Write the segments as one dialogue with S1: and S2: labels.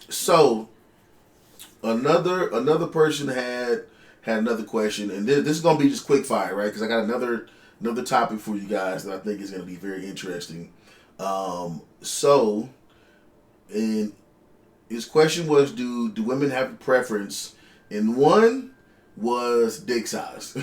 S1: So another person had another question, and this is gonna be just quick fire, right? Because I got another topic for you guys that I think is gonna be very interesting. So, and his question was, do women have a preference? And one was dick size.
S2: So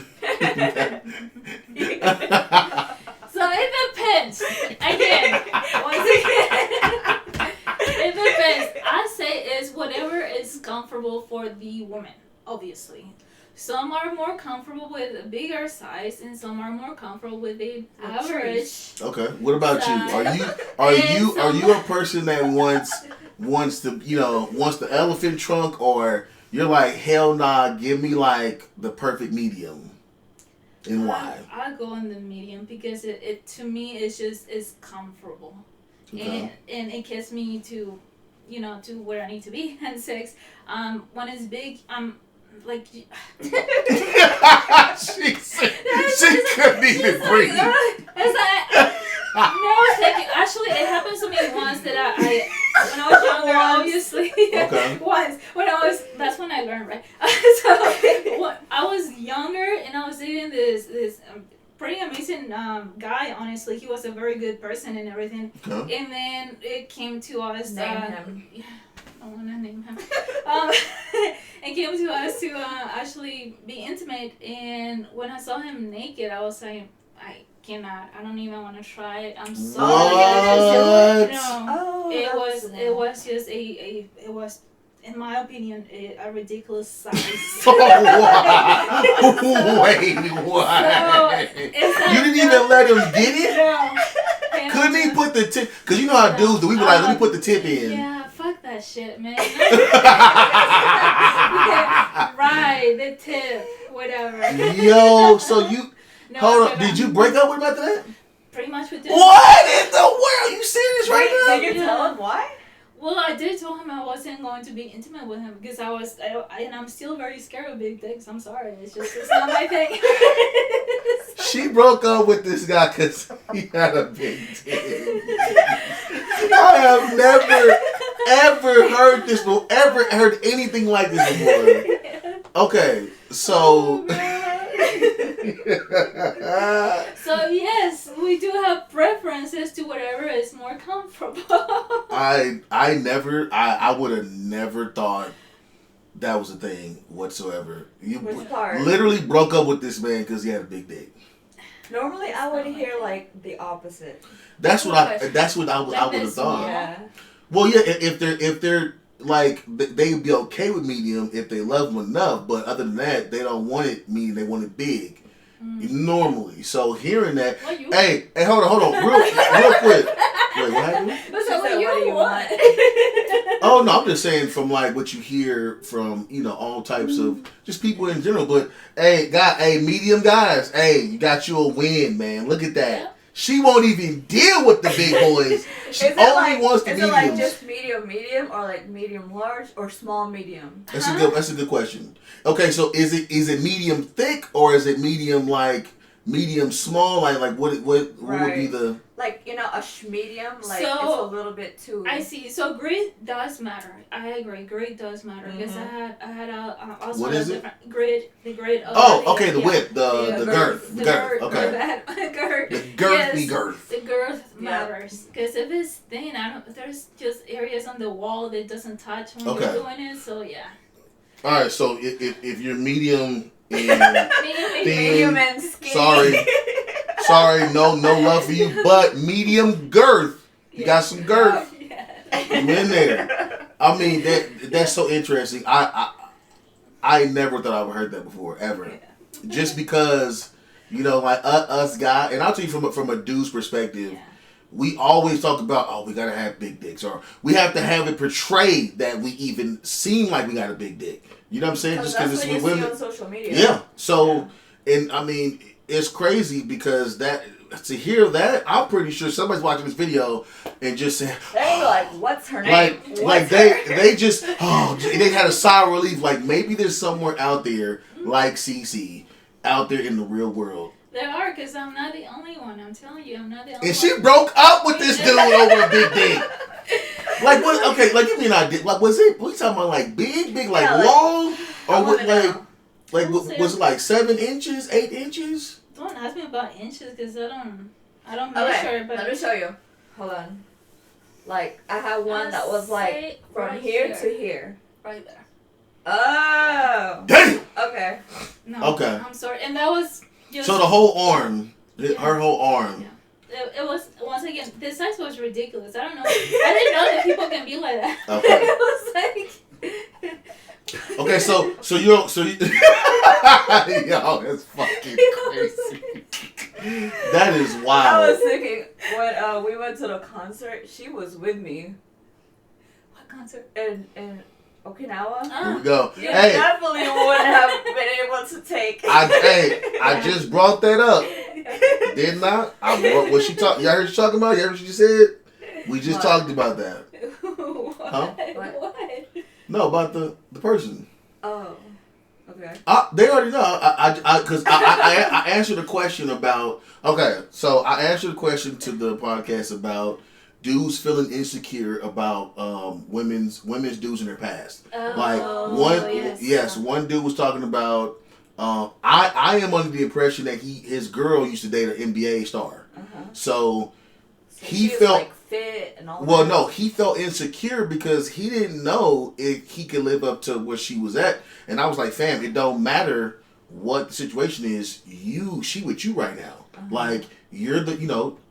S2: it depends. Again, once again, it depends. I say is whatever is comfortable for the woman, obviously. Some are more comfortable with a bigger size, and some are more comfortable with the average.
S1: Okay. What about you? Are you a person that wants the elephant trunk, or you're like, hell nah, give me like the perfect medium? And why?
S2: I go in the medium because it to me it's comfortable. Okay. And it gets me to to where I need to be. And 6, when it's big, I'm like she
S1: couldn't even breathe.
S2: It's like no, actually it happened to me once that I when I was younger, obviously. Okay. Once that's when I learned, right? So when I was younger and I was dating this pretty amazing guy. Honestly, he was a very good person and everything. Okay. And then it came to us.
S3: Name him.
S2: I want to name him. It came to us to actually be intimate, and when I saw him naked, I was like, I cannot. I don't even want to try it. I'm sorry. It was just it was, in my opinion, a ridiculous size.
S1: Wait, what? So, you didn't even let him get it?
S2: No.
S1: Couldn't he put the tip? Because you know how dudes do. We be like, let me put the tip in.
S2: Yeah, fuck that shit, man. Right, the tip, whatever.
S1: Yo, so you... hold on, did you break up with him after that?
S2: Pretty much with this.
S1: What in the world? You serious right now?
S3: Did you tell him why?
S2: Well, I did tell him I wasn't going to be intimate with him because and I'm still very scared of big dicks. I'm sorry, it's not my thing.
S1: She broke up with this guy because he had a big dick. I have never ever heard this before, ever heard anything like this before. Okay, so.
S2: So yes, we do have preferences to whatever is more comfortable.
S1: I would have never thought that was a thing whatsoever. You literally broke up with this man because he had a big dick.
S3: Normally, I would hear like the opposite.
S1: That's what I would have thought.
S3: Yeah.
S1: Well, yeah, if they're like, they'd be okay with medium if they love them enough, but other than that, they don't want it medium, they want it big. Normally. So hearing that, hey, hold on, real quick. Wait, what happened?
S2: What do you want?
S1: Oh no, I'm just saying from like what you hear from all types of just people in general. But hey, medium guys, you got you a win, man. Look at that. Yeah. She won't even deal with the big boys. She only wants the mediums. Is it
S3: like just medium, or like medium large, or small medium?
S1: That's a good question. Okay, so is it medium thick, or is it medium medium small? Like what would be the
S3: like a medium, like so, it's a little bit too.
S2: I see. So grid does matter. I agree. Grid does matter because I had also
S1: what is
S2: different grid. The grid.
S1: Okay, the width, the girth, the girth. Okay.
S2: Girth.
S1: The girthy girth.
S2: The girth matters because if it's thin, there's just areas on the wall that doesn't touch when you're doing it. So yeah.
S1: All right. So if you're medium.
S3: Medium and skinny.
S1: Sorry, no love for you, but medium girth. You got some girth.
S2: Yeah.
S1: You in there. I mean, that's so interesting. I never thought I would heard that before, ever. Yeah. Just because, like us guys, and I'll tell you from a dude's perspective, we always talk about, we gotta have big dicks, or we have to have it portrayed that we even seem like we got a big dick. You know what I'm saying?
S3: Just because it's with women on social media.
S1: Yeah. So, and I mean, it's crazy because to hear that, I'm pretty sure somebody's watching this video and just saying,
S3: they're like, what's her name?
S1: They just they had a sigh of relief. Like maybe there's somewhere out there like CC out there in the real world.
S2: There are, because I'm not the only one. I'm telling you, I'm not the only one.
S1: And she broke up with this dude over a big dick. Like what? Okay, like give me an idea. Like was it? We talking about like big, like long, or what? Like was it like 7 inches, 8 inches?
S2: Don't ask me about inches because I don't measure. But
S3: let me show you. Hold on. Like I had one that was like from right here to here.
S2: Right there.
S3: Oh.
S1: Damn.
S3: Okay.
S2: No.
S1: Okay.
S2: I'm sorry, and that was. Just,
S1: so the whole arm, her whole arm.
S2: Yeah. It was, once again, the size was ridiculous. I don't know. I didn't know that people can be like that.
S1: Okay.
S2: It was like.
S1: Okay, so you yo, that's fucking crazy. That is wild.
S3: I was thinking when we went to the concert, she was with me.
S2: What concert?
S3: In Okinawa.
S1: Here we go.
S3: You
S1: Hey,
S3: definitely wouldn't have been able to take.
S1: I just brought that up. Didn't I? What she talk? Y'all heard she talking about? You heard what she said? We just talked about that.
S2: What?
S1: Huh?
S2: What?
S1: No, about the person.
S3: Oh. Okay.
S1: They already know. Because I answered a question about. Okay, so I answered a question to the podcast about dudes feeling insecure about women's dudes in their past. One dude was talking about. I am under the impression that his girl used to date an NBA star, so he felt
S3: like fit and all.
S1: Well, no, he felt insecure because he didn't know if he could live up to where she was at, and I was like, fam, it don't matter what the situation is. She with you right now, like you're the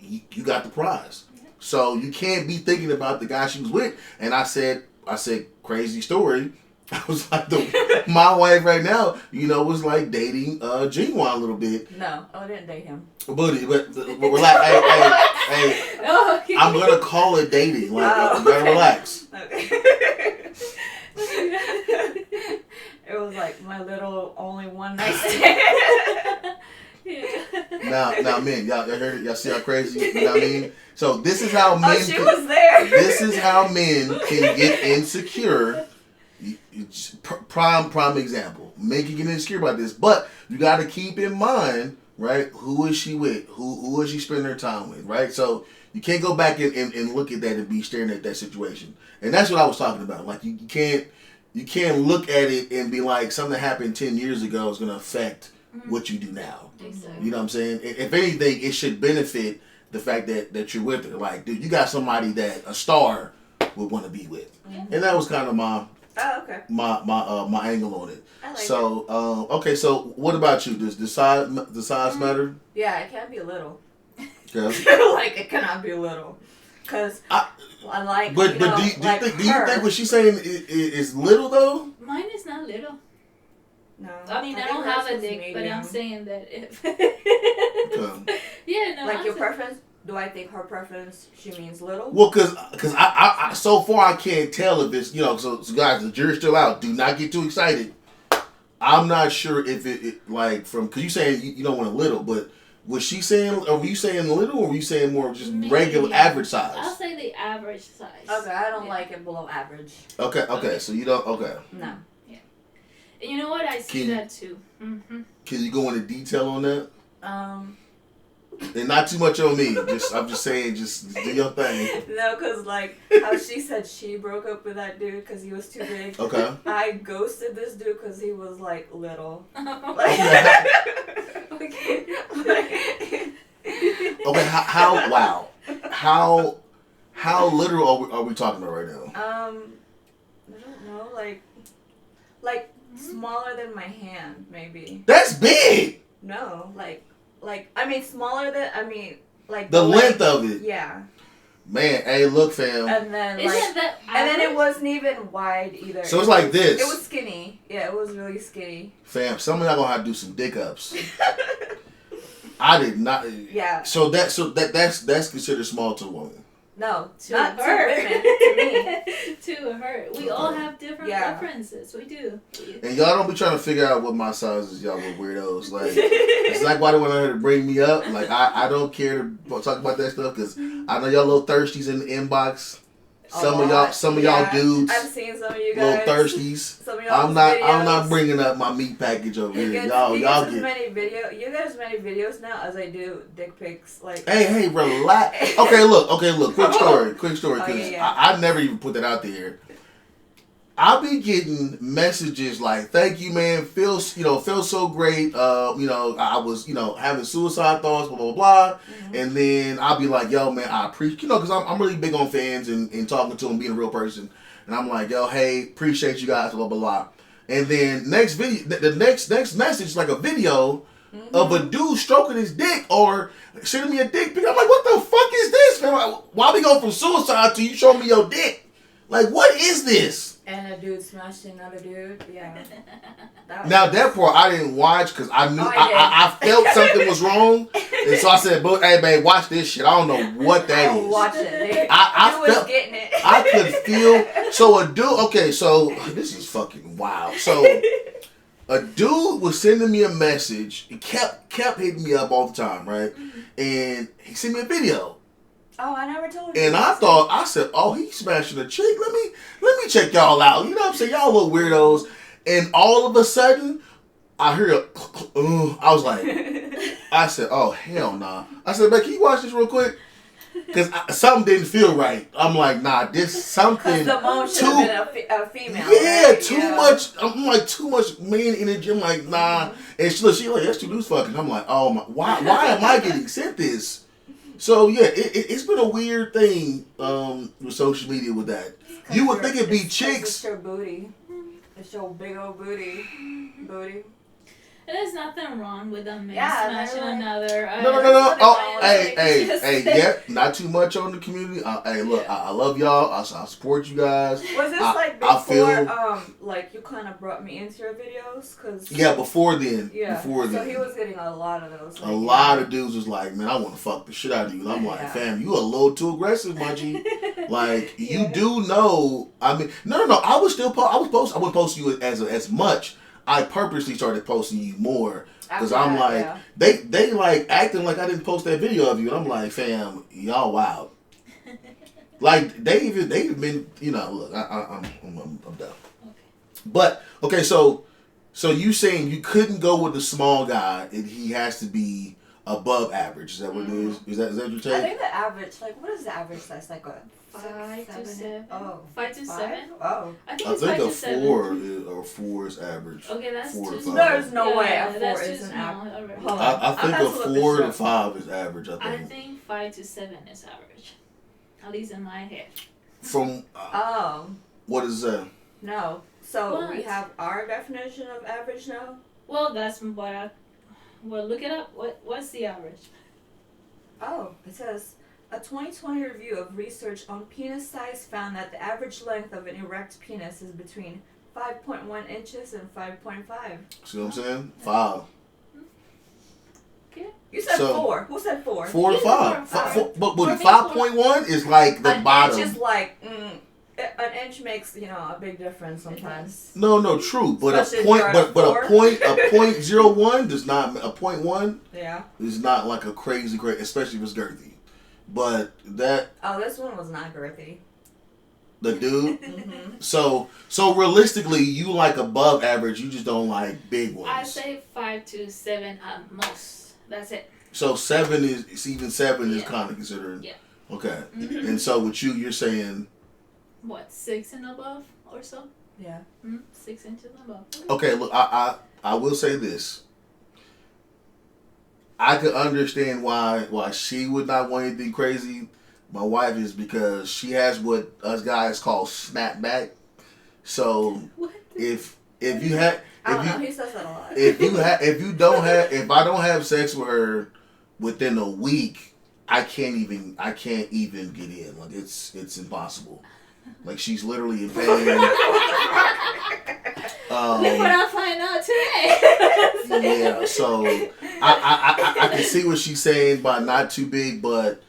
S1: you got the prize, so you can't be thinking about the guy she was with. And I said crazy story. I was like, my wife right now, was like dating Jinwan a little bit.
S3: No, I didn't date him.
S1: But relax. Hey,
S2: okay.
S1: I'm gonna call it dating. Like, you gotta relax.
S3: Okay. It was like my little only one night stand.
S1: Now, men, y'all heard it? Y'all see how crazy? You know what I mean? So this is how men.
S3: She was there.
S1: This is how men can get insecure. Prime example. Men can get insecure about this, but you got to keep in mind, right? Who is she with? Who is she spending her time with? Right? So you can't go back and look at that and be staring at that situation. And that's what I was talking about. Like you can't look at it and be like something that happened 10 years ago is going to affect what you do now.
S2: Exactly.
S1: You know what I'm saying? If anything, it should benefit the fact that you're with her. Like, dude, you got somebody that a star would want to be with, and that was kind of my.
S3: Oh, okay.
S1: My angle on it.
S3: I like
S1: so, okay, so what about you? Does the size matter?
S3: Yeah, it can be a little.
S1: Yeah.
S3: Like, it cannot be a little. Because I like,
S1: But do you think what she's saying is little, though?
S2: Mine is not little.
S3: No.
S2: I mean, I don't have a dick, but I'm saying that if...
S1: Okay.
S2: Yeah, no.
S3: Like, your preference? Do I think her preference, she means little?
S1: Well, because I so far I can't tell if it's, so guys, the jury's still out. Do not get too excited. I'm not sure if it like, because you saying you don't want a little, but was she saying, were you saying little, or were you saying more just regular average size?
S2: I'll say the average size.
S3: Okay, I don't like it below average.
S1: Okay, so you don't, okay.
S3: No.
S2: Yeah. And you know what? I see that too.
S1: Can you go into detail on that? And not too much on me. I'm just saying, just do your thing.
S3: No, because like how she said she broke up with that dude because he was too big.
S1: Okay.
S3: I ghosted this dude because he was like little.
S1: Okay. Okay. How literal are we talking about right now?
S3: I don't know. Like smaller than my hand, maybe.
S1: That's big.
S3: No, I mean smaller than like
S1: the length of it.
S3: Yeah.
S1: Man, hey, look, fam.
S3: And then it wasn't even wide either.
S1: So it's like this.
S3: It was skinny. Yeah, it was really skinny.
S1: Fam, some of y'all gonna have to do some dick ups. I did not.
S3: Yeah.
S1: So that's considered small to a woman.
S3: No,
S2: not
S3: to women. To me.
S2: To her. We all have different preferences. We do.
S1: And y'all don't be trying to figure out what my size is, y'all little weirdos. Like, it's like why they want her to bring me up. Like, I don't care to talk about that stuff because I know y'all little thirsties in the inbox. Some of y'all dudes.
S3: I've seen some of you guys.
S1: Little thirsties.
S3: Some of me all
S1: I'm
S3: videos.
S1: not bringing up my meat package over here. Y'all
S3: get
S1: get
S3: as many videos now as I do dick pics. Like,
S1: hey, relax. Okay, look. Quick story, because I never even put that out there. I'll be getting messages like, "Thank you, man. Feels so great. I was having suicide thoughts, blah blah blah." Mm-hmm. And then I'll be like, "Yo, man, I appreciate because I'm really big on fans and talking to them, being a real person." And I'm like, "Yo, hey, appreciate you guys, blah blah blah." And then next video, the next message like a video of a dude stroking his dick or sending me a dick pic. I'm like, "What the fuck is this, man? Why we go from suicide to you showing me your dick? Like, what is this?"
S3: And a dude smashed another dude. Yeah.
S1: That part I didn't watch because I knew I felt something was wrong, and so I said, "But hey, babe, watch this shit. I don't know what that is."
S3: Watch it.
S1: I
S3: was getting it.
S1: I could feel. So a dude. Okay, so this is fucking wild. So a dude was sending me a message. He kept hitting me up all the time, right? Mm-hmm. And he sent me a video.
S3: Oh, I never told you.
S1: And I said, "Oh, he's smashing a chick. Let me check y'all out." You know what I'm saying? Y'all little weirdos. And all of a sudden, I heard I was like, I said, "Oh, hell nah." I said, "Babe, can you watch this real quick?" Because something didn't feel right. I'm like, "Nah, this something."
S3: The mom should have been a female.
S1: Yeah,
S3: right?
S1: too much. I'm like, too much man energy. I'm like, nah. Mm-hmm. And she like, "That's too loose fucking." I'm like, "Oh my, why am I getting sent this?" So yeah, it's been a weird thing with social media with that. You would think it'd be chicks.
S3: It's your booty. It's your big old booty.
S2: There's nothing wrong with a man smashing another.
S1: No. Oh, hey, yeah, not too much on the community. Hey, look, I love y'all. I support you guys.
S3: Was this before, like you kind of brought me into your videos?
S1: Before then. Yeah. Before then.
S3: So he was getting a lot of those.
S1: Like, a lot of dudes was like, "Man, I want to fuck the shit out of you." And I'm like, "Fam, you a little too aggressive, my G." Like, you do know. I mean, no. I was still I wouldn't post you as much. I purposely started posting you more because I'm like, they like acting like I didn't post that video of you, and I'm like, "Fam, y'all wild." Like they even been, look, I'm done. Okay. But okay, so you saying you couldn't go with the small guy and he has to be above average? Is that what it is? Is that what you're saying?
S3: I think the average, like, what is the average size? Like a
S2: 5 to 7.
S3: Oh,
S2: 5 to 7.
S3: Oh,
S2: I think it's 5 to 7.
S1: 4 is average.
S2: Okay, that's
S1: 4 to 5.
S3: There's no way a 4 is an average.
S1: I think a 4 to 5 is average.
S2: I think 5 to 7 is average. At least in my head.
S1: From what is that?
S3: No. So we have our definition of average now.
S2: Well, that's what well, look it up. What's the average?
S3: Oh, it says a 2020 review of research on penis size found that the average length of an erect penis is between 5.1 inches and 5.5.
S1: See what I'm saying? 5.
S3: Okay. You said 4. Who said 4?
S1: 4 to 5. But 5.1 is like the bottom.
S3: An inch is like an inch makes a big difference sometimes.
S1: No, true. But a point, a 0.01 does not. A 0.1 is not like a crazy great, especially if it's girthy. But that.
S3: Oh, this one was not girthy.
S1: The dude. Mm-hmm. So realistically, you like above average. You just don't like big ones.
S2: I say 5 to 7 at most. That's it.
S1: So 7 is kind of considered. Yeah. Okay. Mm-hmm. And so with you're saying.
S2: What, 6 and above or so?
S3: Yeah.
S2: 6 inches and above.
S1: Okay, look, I will say this. I could understand why she would not want anything crazy. My wife is because she has what us guys call snapback. So if you have
S3: he says that a lot.
S1: if I don't have sex with her within a week, I can't even get in. Like it's impossible. Like she's literally in pain.
S2: Look what I find out today.
S1: Yeah, so I can see what she's saying by not too big, but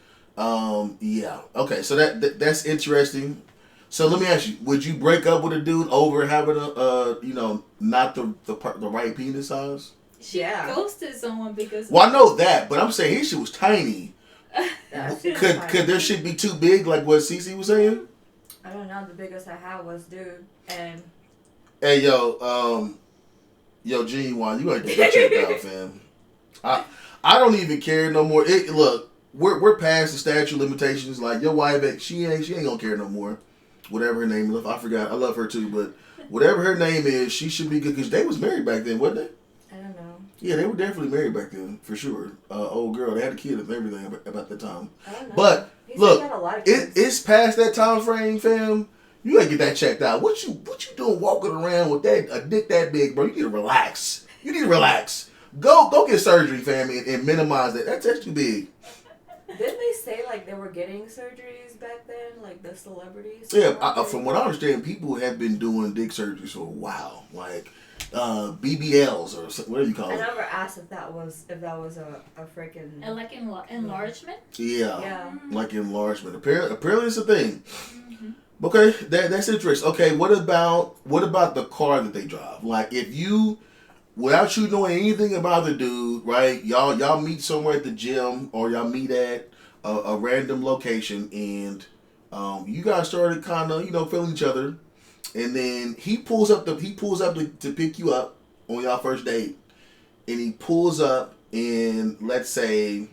S1: yeah. Okay, so that's interesting. So let me ask you: would you break up with a dude over having not the right penis size?
S2: She ghosted someone because.
S1: Well, I know that, but I'm saying his shit was tiny. Could their shit be too big, like what Cece was saying?
S3: I don't know. The biggest I had was dude, and
S1: Hey, yo, Genuine, you gotta get that checked out, fam. I don't even care no more. Look, we're past the statute of limitations. Like your wife, she ain't gonna care no more. Whatever her name is, I forgot. I love her too, but whatever her name is, she should be good because they was married back then, wasn't they?
S3: I don't know.
S1: Yeah, they were definitely married back then for sure. Old girl, they had a kid and everything about that time.
S3: I don't know.
S1: But
S3: He
S1: look,
S3: said he had a lot of kids.
S1: it's past that time frame, fam. You gotta get that checked out. What you doing walking around with a dick that big, bro? You need to relax. Go get surgery, fam, and minimize that. That's too big.
S3: Didn't they say like they were getting surgeries back then, like the celebrities?
S1: Yeah, from what I understand, people have been doing dick surgeries for a while, like BBLs or whatever you call it.
S3: I never asked if that was a freaking
S2: like enlargement.
S1: Yeah, like enlargement. Apparently, it's a thing. Okay, that's interesting. Okay, what about the car that they drive? Like, if you, without you knowing anything about the dude, right? Y'all meet somewhere at the gym or y'all meet at a random location, and you guys started kind of feeling each other, and then he pulls up to pick you up on y'all first date, and he pulls up in, let's say,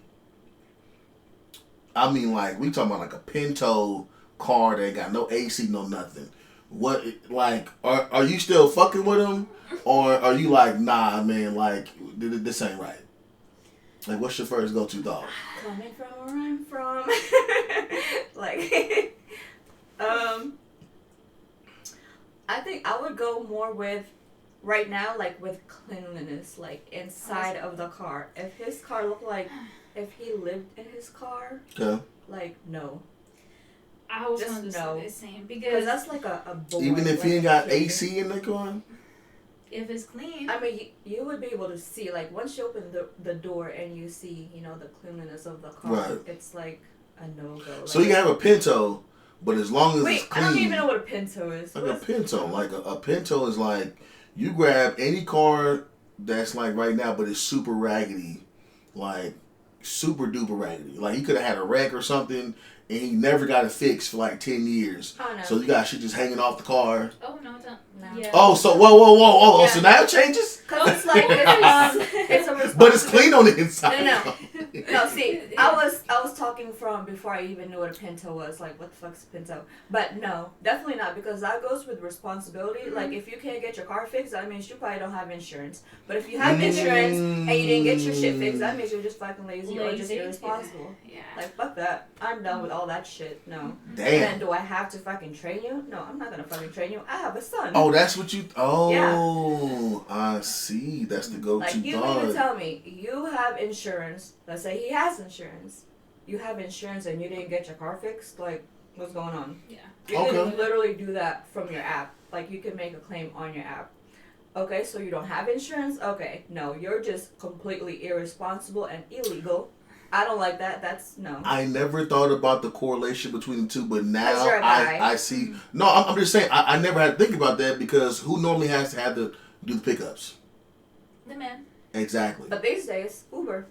S1: I mean, like, we talking about like a Pinto car that ain't got no AC, no nothing. What, like, are you still fucking with him, or are you like, nah, man, like, this ain't right? Like, what's your first go-to thought?
S3: Coming from where I'm from, like, I think I would go more with, right now, like, with cleanliness, like, inside of the car. If his car looked like, if he lived in his car, like, no.
S2: I was
S3: just
S2: going to say the same,
S3: because that's like a boy.
S1: Even if he ain't got AC in the car?
S2: If it's clean.
S3: I mean, you would be able to see, like, once you open the door and you see, the cleanliness of the car,
S1: right.
S3: It's like a no-go. Like,
S1: so you can have a Pinto, but as long as it's clean.
S3: I don't even know what a Pinto is.
S1: Like a Pinto. Like a Pinto is like, you grab any car that's like right now, but it's super raggedy. Like, super duper raggedy. Like, he could have had a wreck or something, and he never got it fixed for like 10 years.
S3: Oh, no.
S1: So you got shit just hanging off the car.
S2: Oh, no, don't. No. Yeah.
S1: Oh, so whoa. Yeah. So now it changes?
S3: Because it's like, it's a responsibility.
S1: But it's clean on the inside.
S3: No, see, I was talking from before I even knew what a Pinto was. Like, what the fuck's a Pinto? But no, definitely not, because that goes with responsibility. Like, if you can't get your car fixed, that means you probably don't have insurance. But if you have insurance and you didn't get your shit fixed, that means you're just fucking lazy or just irresponsible.
S2: Yeah.
S3: Like, fuck that. I'm done with all that shit. No.
S1: Damn.
S3: And then do I have to fucking train you? No, I'm not gonna fucking train you. I have a son.
S1: Oh, that's what you... Oh,
S3: yeah.
S1: I see. That's the go-to
S3: Like, you
S1: thought.
S3: mean to tell me you have insurance. Let's say he has insurance. You have insurance and you didn't get your car fixed? Like, what's going on?
S2: Yeah.
S3: You can literally do that from your app. Like, you can make a claim on your app. Okay, so you don't have insurance? Okay, no, you're just completely irresponsible and illegal. I don't like that. That's no.
S1: I never thought about the correlation between the two, but now I see. No, I'm just saying, I never had to think about that, because who normally has to do the pickups?
S2: The man.
S1: Exactly.
S3: But these days, Uber.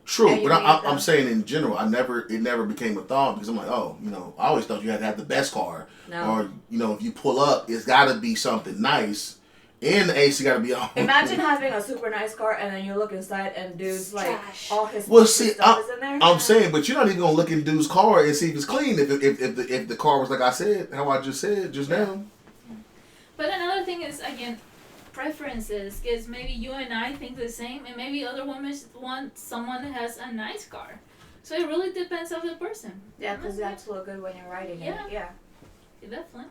S1: True, but I'm saying in general, it never became a thought, because I'm like, oh, I always thought you had to have the best car.
S3: No.
S1: Or, if you pull up, it's got to be something nice. And the AC got to be on.
S3: Imagine having a super nice car and then you look inside and dude's like
S2: trash.
S3: All his
S1: stuff
S3: is in there.
S1: I'm saying, but you're not even gonna look in dude's car and see if it's clean. If the car was like I said, how I just said just now.
S2: But another thing is, again, preferences, because maybe you and I think the same, and maybe other women want someone that has a nice car. So it really depends on the person.
S3: Yeah, because that's look good when you're riding it. Yeah.
S2: Definitely.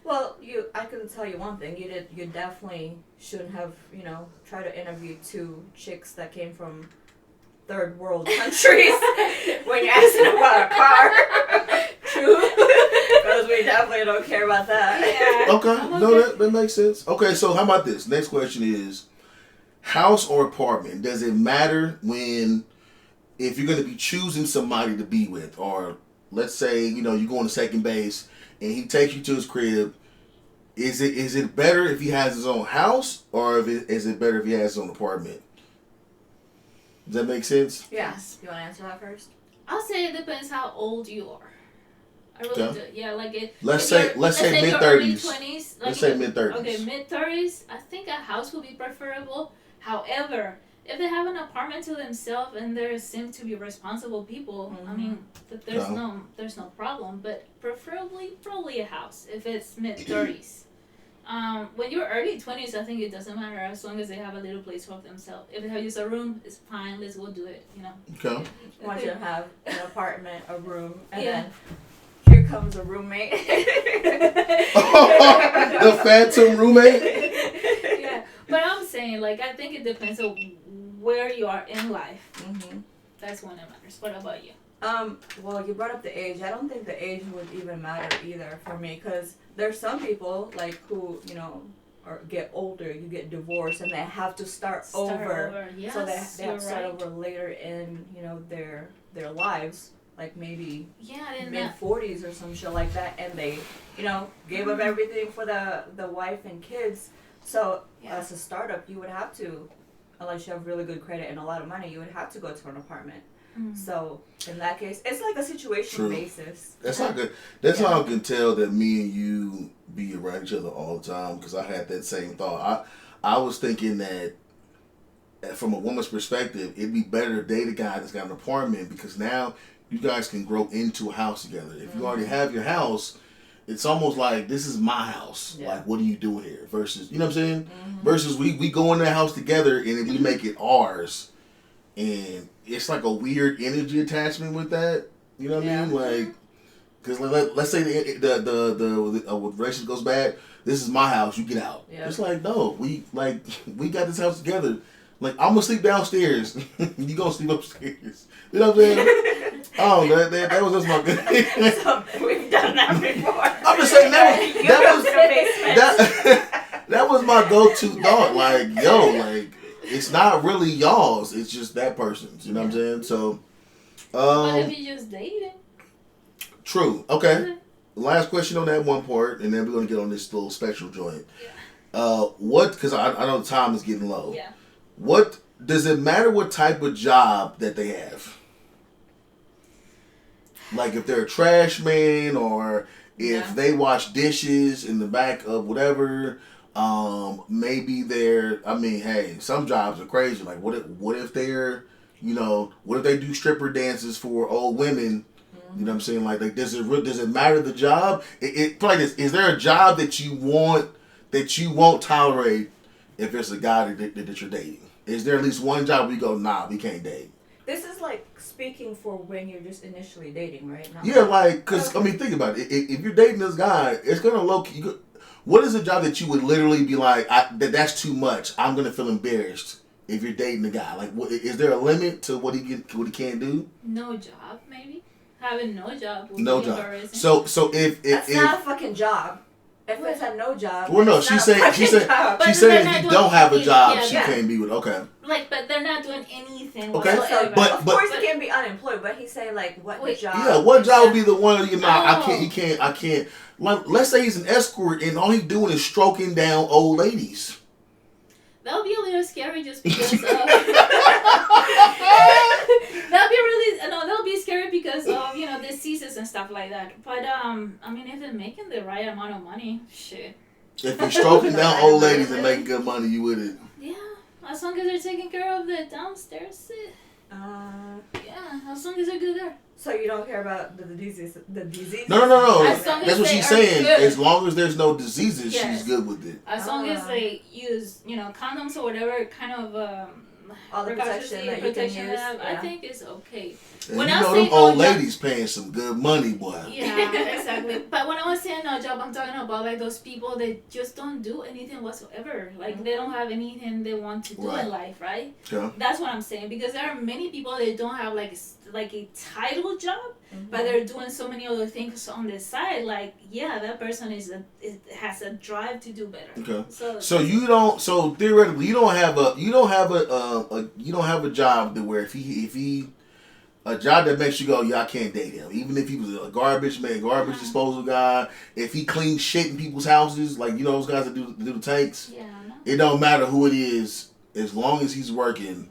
S3: Well, I can tell you one thing. You definitely shouldn't have, tried to interview 2 chicks that came from third world countries when you're asking about a car. True. Because we definitely don't care about that.
S2: Yeah.
S1: Okay. No, that makes sense. Okay, so how about this? Next question is, house or apartment? Does it matter if you're going to be choosing somebody to be with? Or let's say, you go on to second base, and he takes you to his crib. Is it better if he has his own house, or is it better if he has his own apartment? Does that make sense?
S3: Yes. You want to answer that first?
S2: I'll say it depends how old you are. I really do. Yeah, like it.
S1: Let's say mid-30s. Let's say mid-30s.
S2: Okay, mid-30s. I think a house would be preferable. However, if they have an apartment to themselves and they seem to be responsible people, I mean, there's no problem. But preferably, probably a house if it's mid-30s. When you're early 20s, I think it doesn't matter as long as they have a little place for themselves. If they have use a room, it's fine. Let's go do it. You know.
S1: Okay.
S3: Want you to have an apartment, a room, and then here comes a roommate.
S1: The phantom roommate.
S2: Yeah, but I'm saying, like, I think it depends on where you are in life.
S3: Mm-hmm.
S2: That's when it matters. What about you?
S3: Well, you brought up the age. I don't think the age would even matter either for me, because there's some people like who, you know, or get older, you get divorced, and they have to start over.
S2: Yes,
S3: so they have to start over later in, you know, their lives, like maybe mid-40s or some shit like that, and they, you know, gave up everything for the wife and kids. So as a startup, you would have to, unless you have really good credit and a lot of money, you would have to go to an apartment. So in that case, it's like a situation basis.
S1: That's not good. That's how I can tell that me and you be around each other all the time, because I had that same thought. I was thinking that from a woman's perspective, it'd be better to date a guy that's got an apartment, because now you guys can grow into a house together. If you already have your house, it's almost like, this is my house. Yeah. Like, what are you doing here? Versus, you know what I'm saying? Versus we go in that house together and then we make it ours. And it's like a weird energy attachment with that. You know what I mean? Like, because let's say the relationship goes bad. This is my house. You get out. Yeah. It's like, no, we got this house together. Like, I'm gonna sleep downstairs. You gonna sleep upstairs. You know what I'm saying? Oh, that was just my good.
S3: So we've done that before.
S1: I'm just saying that was my go-to thought. Like, yo, like, it's not really y'all's. It's just that person's. You know what I'm saying? So,
S2: but if you just dating.
S1: True. Okay. Last question on that one part, and then we're gonna get on this little special joint. Yeah. Because I know the time is getting low.
S2: Yeah.
S1: What does it matter? What type of job that they have? Like if they're a trash man, or if they wash dishes in the back of whatever. Maybe they're. I mean, hey, some jobs are crazy. Like what if they're, you know, what if they do stripper dances for old women? You know what I'm saying? Like does it matter the job? It like this. Is there a job that you won't tolerate if it's a guy that you're dating? Is there at least one job where you go, nah, we can't date?
S3: This is like speaking for when you're just initially dating, right?
S1: Because I mean, think about it. If you're dating this guy, it's gonna low-key. What is a job that you would literally be like, that's too much? I'm gonna feel embarrassed if you're dating a guy. Like, is there a limit to what he can do?
S2: No job, maybe. Having no job.
S1: No job. So if
S3: that's not a fucking job. If it's a no job.
S1: Well, no, she's saying if you don't have a job, she can't be with. Okay.
S2: Like, but they're not doing anything.
S1: Okay.
S2: Whatsoever.
S1: But
S3: of course you can't be unemployed. But he's saying like, what job?
S1: Yeah, what job would be the one? You know, I can't. Like, let's say he's an escort and all he's doing is stroking down old ladies.
S2: That'll be a little scary just because of... that'll be scary because of, you know, diseases and stuff like that. But, I mean, if they're making the right amount of money, shit.
S1: If you're stroking down old ladies and making good money, you with it.
S2: Yeah, as long as they're taking care of the downstairs. Yeah, as long as they're good there.
S3: So you don't care about the diseases?
S1: No. That's what she's saying. Good. As long as there's no diseases, she's good with it.
S2: As long as they use, you know, condoms or whatever kind of
S3: all the protection that you can use.
S2: I think it's okay.
S1: And when you know them old ladies paying some good money, boy.
S2: Yeah, exactly. But when I was saying no job, I'm talking about like those people that just don't do anything whatsoever. Like they don't have anything they want to do in life, right? Yeah. That's what I'm saying, because there are many people that don't have like a title job, but they're doing so many other things on the side. Like, yeah, that person has a drive to do better.
S1: Okay. So you don't. So theoretically, you don't have a job that where if he a job that makes you go, yeah, I can't date him. Even if he was a garbage disposal guy, if he cleans shit in people's houses, like, you know, those guys that do the tanks. Yeah. No. It don't matter who it is, as long as he's working.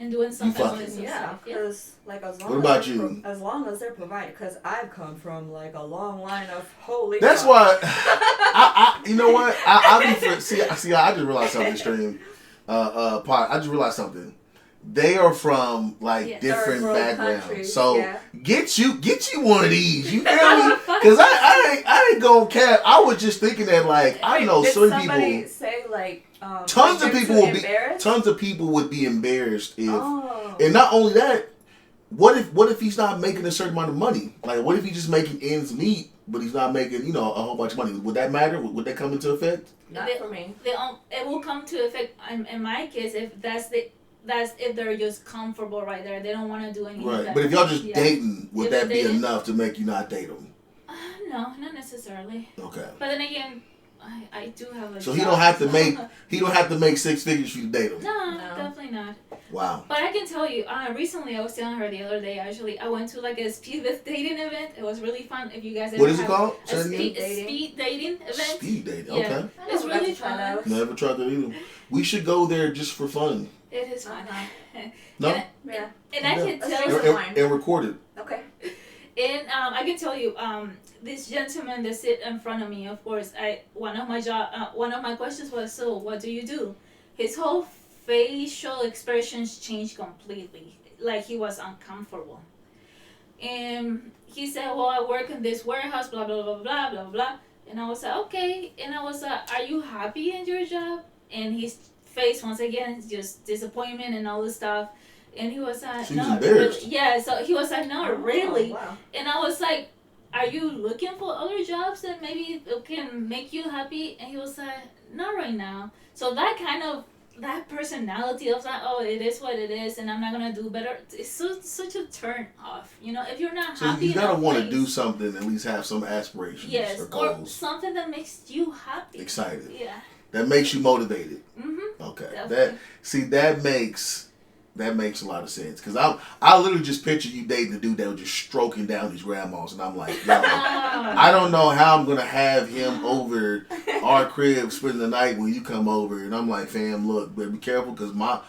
S2: and doing something
S1: fucking.
S2: with
S3: Yeah, because like as long
S1: What
S3: as
S1: about
S3: they're
S1: you?
S3: as long as they're provided, because I've come from like a long line of holy.
S1: That's
S3: fuck.
S1: why. You know what? I see. I just realized something. Stream, pot. I just realized something. They are from like different backgrounds, countries, so get you one of these. You feel me? Because I ain't gonna cap. I was just thinking that like I know certain people.
S3: Say like
S1: tons
S3: like
S1: of people would be embarrassed if, and not only that. What if he's not making a certain amount of money? Like, what if he's just making ends meet, but he's not making, a whole bunch of money? Would that matter? Would that come into effect?
S3: Not for me.
S2: It will come to effect in my case if that's if they're just comfortable right there. They don't want to do anything.
S1: Right, but if y'all just dating, would that be enough to make you not date him?
S2: No, not necessarily.
S1: Okay.
S2: But then again, I do have a.
S1: So
S2: job,
S1: he don't have to make 6 figures for you to date him.
S2: No, definitely not.
S1: Wow.
S2: But I can tell you, recently I was telling her the other day. Actually, I went to like a speed dating event. It was really fun. If you guys ever
S1: what is it called?
S2: A speed dating event.
S1: Speed dating.
S2: Yeah.
S1: Okay.
S2: It's really fun.
S1: Never tried that either. We should go there just for fun.
S2: It is fun.
S1: No.
S2: And I can tell you.
S1: And record it.
S3: Okay.
S2: And I can tell you, this gentleman that sit in front of me, of course, one of my questions was, so what do you do? His whole facial expressions changed completely, like he was uncomfortable. And he said, well, I work in this warehouse, blah, blah, blah, blah, blah, blah. And I was like, okay. And I was like, are you happy in your job? And his face, once again, just disappointment and all this stuff. And he was like, no, really. Yeah, so he was like, no, really.
S3: Wow.
S2: And I was like, are you looking for other jobs that maybe can make you happy? And he was like, not right now. So that personality of like, oh, it is what it is, and I'm not gonna do better. It's such a turn off. If you're not happy,
S1: you gotta want to do something, at least have some aspirations or goals.
S2: Or something that makes you happy,
S1: excited.
S2: Yeah.
S1: That makes you motivated.
S2: Mm-hmm.
S1: Okay.
S2: Definitely.
S1: That makes a lot of sense, because I literally just picture you dating a dude that was just stroking down his grandmas, and I'm like, yo, I don't know how I'm gonna have him over our crib spending the night when you come over, and I'm like, fam, look, better be careful, because my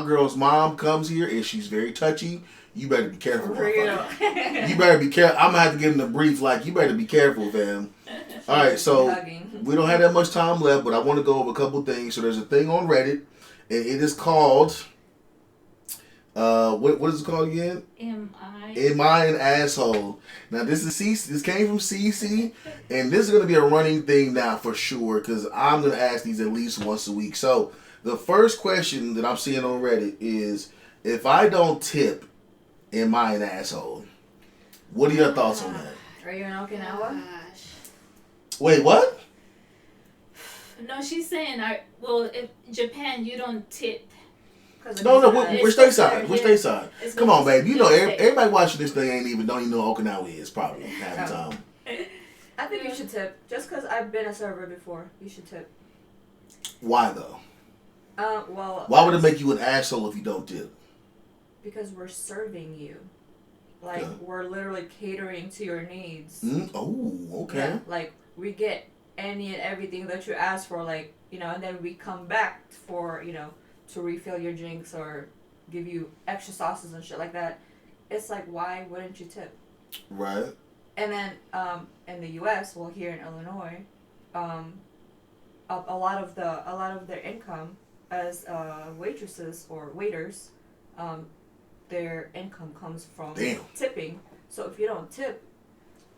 S1: girl's mom comes here and she's very touchy. You better be careful, motherfucker. You better be careful. I'm gonna have to give him the brief, like, you better be careful, fam. All right, so we don't have that much time left, but I want to go over a couple things. So there's a thing on Reddit, and it is called. What is it called again? Am I an asshole? Now this came from CC, and this is gonna be a running thing now for sure, because I'm gonna ask these at least once a week. So the first question that I'm seeing on Reddit is, if I don't tip, am I an asshole? What are your thoughts on that?
S3: Are you in Okinawa?
S1: Wait, what?
S2: No, she's saying, if Japan, you don't tip.
S1: No, we're stateside. We're stateside. Come on, babe. Everybody watching this thing don't even know what Okinawa is, probably, half the time.
S3: I think you should tip. Just because I've been a server before, you should tip.
S1: Why, though?
S3: Why
S1: would it make you an asshole if you don't tip?
S3: Because we're serving you. Like, we're literally catering to your needs.
S1: Oh, okay.
S3: Yeah, like, we get any and everything that you ask for, like, and then we come back for, to refill your drinks or give you extra sauces and shit like that. It's like, why wouldn't you tip?
S1: Right.
S3: And then in the U.S., here in Illinois, a lot of their income as waitresses or waiters, their income comes from tipping. So if you don't tip,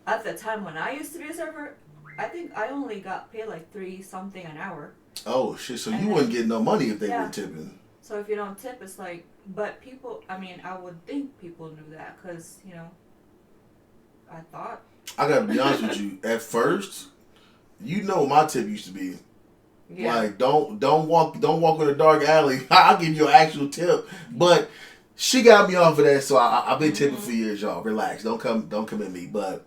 S3: at the time when I used to be a server, I think I only got paid like $3-something an hour.
S1: Oh shit! So you wouldn't get no money if they were tipping.
S3: So if you don't tip, it's like, but people. I mean, I would think people knew that, because I thought. I
S1: gotta be honest with you. At first, what my tip used to be. Yeah. Like, don't walk in a dark alley. I'll give you an actual tip, but she got me off of that, so I've been tipping for years, y'all. Relax, don't come at me, but.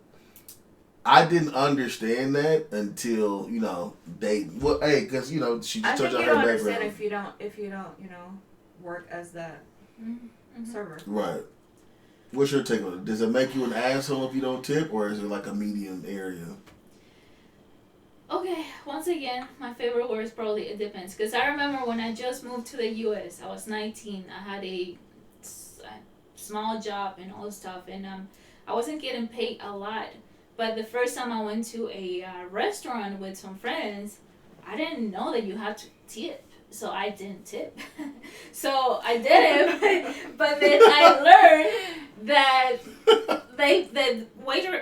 S1: I didn't understand that until dating. Well, hey, because she just told you her background. I think you don't
S3: understand if you don't work as that server.
S1: Right. What's your take on it? Does it make you an asshole if you don't tip, or is it like a medium area?
S2: Okay, once again, my favorite word is probably it depends. Because I remember when I just moved to the U.S., I was 19. I had a small job and all this stuff, and I wasn't getting paid a lot. But the first time I went to a restaurant with some friends, I didn't know that you had to tip. So I didn't tip. So I didn't. But then I learned that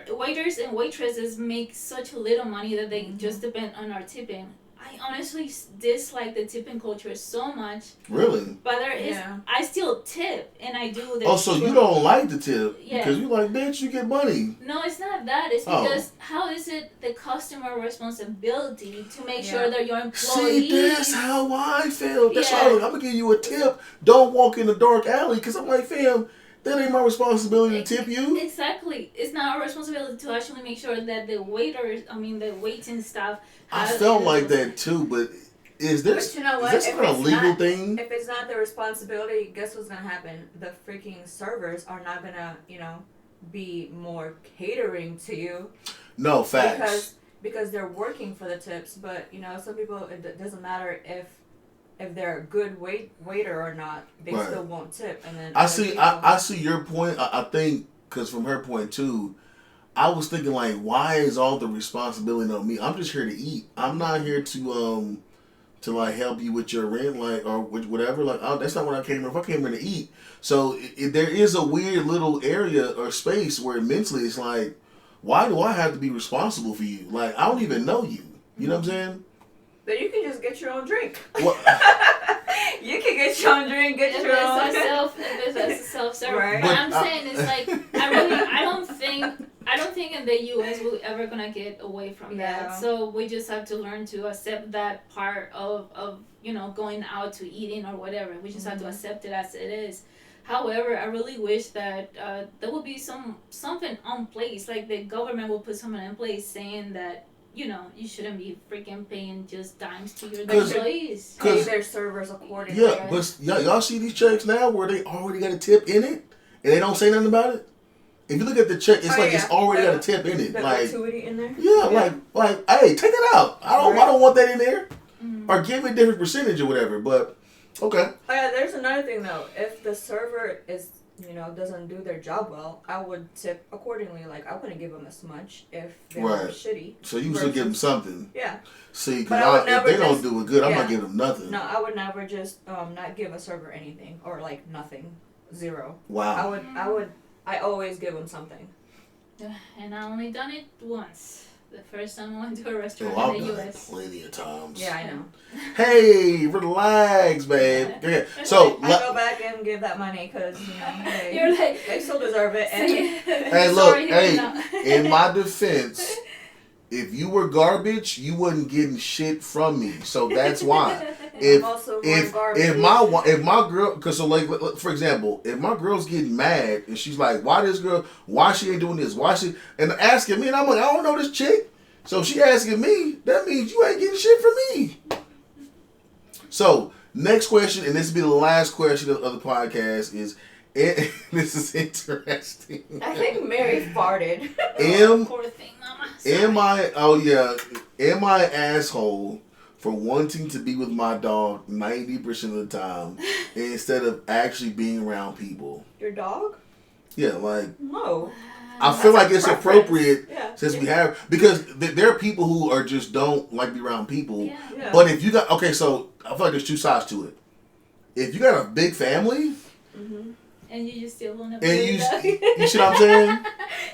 S2: waiters and waitresses make such little money that they just depend on our tipping. I honestly dislike the tipping culture so much.
S1: Really?
S2: But there is, I still tip, and I do the.
S1: Oh, so you don't like the tip?
S2: Yeah.
S1: Because you like, bitch, you get money.
S2: No, it's not that. It's because how is it the customer responsibility to make sure that your employees...
S1: See, that's how I feel. That's why I'm going to give you a tip. Don't walk in the dark alley, because I'm like, fam, that ain't my responsibility to tip you.
S2: Exactly. It's not our responsibility to actually make sure that the waiting staff...
S1: I felt like that too, but is this some kind of legal thing?
S3: If it's not their responsibility, guess what's gonna happen? The freaking servers are not gonna, be more catering to you.
S1: No, facts.
S3: Because they're working for the tips, but some people, it doesn't matter if they're a good waiter or not, they still won't tip. And then I
S1: see your point. I think because from her point too. I was thinking like, why is all the responsibility on me? I'm just here to eat. I'm not here to like help you with your rent, like or with whatever. Like, that's not what I came here. If I came here to eat, so there is a weird little area or space where mentally it's like, why do I have to be responsible for you? Like, I don't even know you. You know what I'm saying?
S3: But you can just get your own drink.
S1: What?
S3: You can get your own drink, get your own.
S2: If it's a self-serve.
S3: Right.
S2: But I'm saying it's like I don't think in the U.S. we're ever gonna get away from that. So we just have to learn to accept that part of going out to eating or whatever. We just have to accept it as it is. However, I really wish that there would be something on place, like the government will put something in place saying that you shouldn't be freaking paying just dimes to your employees.
S3: Pay their servers accordingly.
S1: Yeah, but y'all see these checks now where they already got a tip in it and they don't say nothing about it? If you look at the check, it's it's already got a tip in it.
S3: The
S1: like
S3: gratuity in there?
S1: Yeah, like hey, take it out. I don't want that in there. Or give me a different percentage or whatever. But okay.
S3: Oh yeah, there's another thing though. If the server is doesn't do their job well, I would tip accordingly. Like, I wouldn't give them as much if they were shitty.
S1: So you should give them something.
S3: Yeah.
S1: See, because if they don't do it good, I'm not giving them nothing.
S3: No, I would never just not give a server anything or like nothing, zero.
S1: Wow.
S3: I always give them something.
S2: And I only done it once. The first time I went to a restaurant in the U.S.
S1: Plenty of times.
S3: Yeah, I know.
S1: Hey, relax, babe. Yeah. So
S3: I go back and give that money because
S2: you're like,
S3: they still deserve it. And
S1: hey, look, in my defense, if you were garbage, you wasn't getting shit from me. So that's why. If my girl, because so like for example, if my girl's getting mad and she's like, why she ain't doing this, and asking me, and I'm like, I don't know this chick. So if she asking me, that means you ain't getting shit from me. So next question, and this will be the last question of the podcast is. This is interesting.
S3: I think Mary farted.
S2: Poor thing, Mama.
S1: Am I an asshole for wanting to be with my dog 90% of the time instead of actually being around people?
S3: Your dog?
S1: Yeah, like...
S3: No.
S1: I feel like it's appropriate since we have... Because there are people who are just don't like to be around people. Yeah. But if you got... Okay, so I feel like there's two sides to it. If you got a big family...
S2: Mm-hmm. And you just still want to
S1: you see what I'm saying?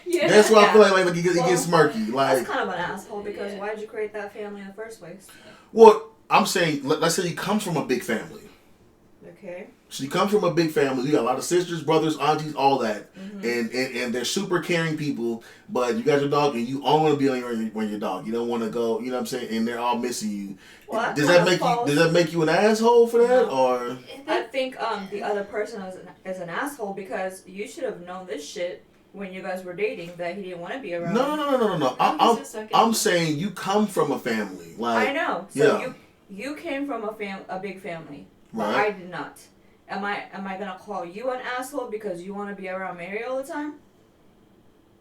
S1: Yeah. That's why I feel like it gets murky. Like,
S3: that's kind of an asshole because why did you create that family in the first place?
S1: Well, I'm saying, let's say he comes from a big family.
S3: Okay.
S1: So you come from a big family. You got a lot of sisters, brothers, aunties, all that. Mm-hmm. And they're super caring people. But you got your dog and you all want to be on your dog. You don't want to go, you know what I'm saying? And they're all missing you. Well, does that make you an asshole for that? No. Or
S3: I think the other person is an asshole because you should have known this shit when you guys were dating that he didn't want to be around.
S1: No. I'm saying you come from a family. Like,
S3: I know. So you came from a big family. Right. But I did not. Am I gonna call you an asshole because you want to be around Mary all the time?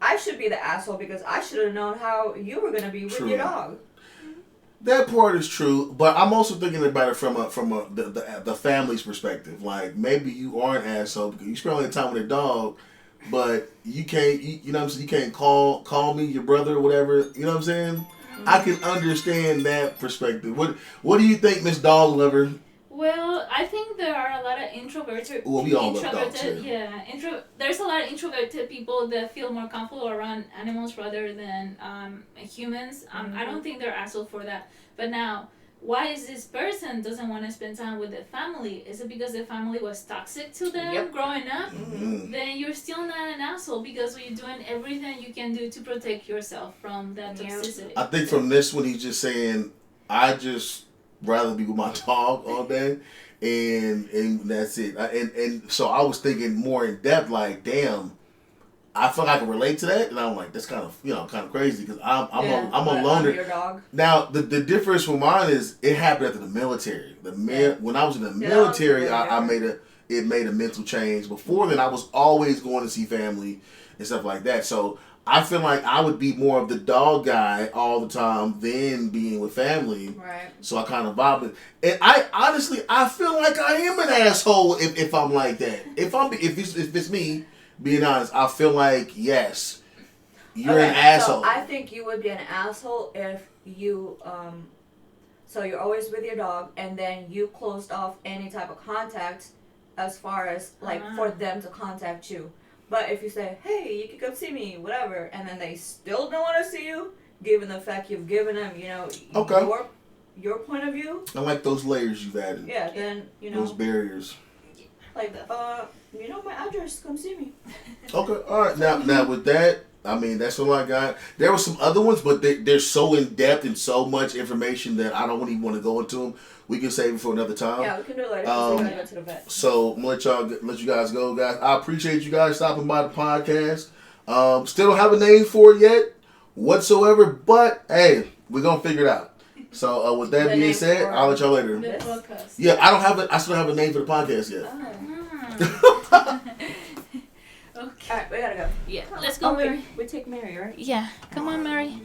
S3: I should be the asshole because I should have known how you were gonna be with your dog.
S1: That part is true, but I'm also thinking about it from the family's perspective. Like maybe you are an asshole because you spend all your time with a dog, but you can't. You know what I'm saying? You can't call me your brother or whatever. You know what I'm saying? Mm-hmm. I can understand that perspective. What do you think, Miss Dog Lover?
S2: Well, I think there are a lot of introverted.
S1: Well, we all love dogs.
S2: There's a lot of introverted people that feel more comfortable around animals rather than humans. I don't think they're assholes for that. But now, why is this person doesn't want to spend time with their family? Is it because their family was toxic to them growing up? Mm-hmm. Then you're still not an asshole because you're doing everything you can do to protect yourself from that toxicity.
S1: I think from this one, he's just saying, I just rather be with my dog all day, and that's it. And so I was thinking more in depth, like, damn, I feel like I can relate to that, and I'm like, that's kind of crazy because I'm a loner.
S3: I'm your dog.
S1: Now the difference with mine is it happened after the military. When I was in the military, it made a mental change. Before then, I was always going to see family and stuff like that. So I feel like I would be more of the dog guy all the time than being with family.
S3: Right.
S1: So I kind of vibe it. And I honestly, I feel like I am an asshole if I'm like that. If it's me, being honest, I feel like, yes, you're an asshole.
S3: So I think you would be an asshole if you, so you're always with your dog and then you closed off any type of contact as far as, like, for them to contact you. But if you say, hey, you can come see me, whatever, and then they still don't want to see you, given the fact you've given them, your point of view.
S1: I like those layers you've added.
S3: Yeah, then,
S1: those barriers.
S3: Like, my address, come see me.
S1: Okay, all right. Now with that, I mean, that's all I got. There were some other ones, but they're so in depth and so much information that I don't even want to go into them. We can save it for another time.
S3: Yeah, we can do it later. We gotta go to the vet.
S1: So I'm gonna let you guys go, guys. I appreciate you guys stopping by the podcast. Still don't have a name for it yet, whatsoever. But hey, we're gonna figure it out. So with that being said, I'll let y'all later. Yeah, I still don't have a name for the podcast yet.
S3: Oh. Okay. All right, we gotta go.
S2: Yeah, let's go, Mary.
S3: We take Mary, right?
S2: Yeah, come on, Mary.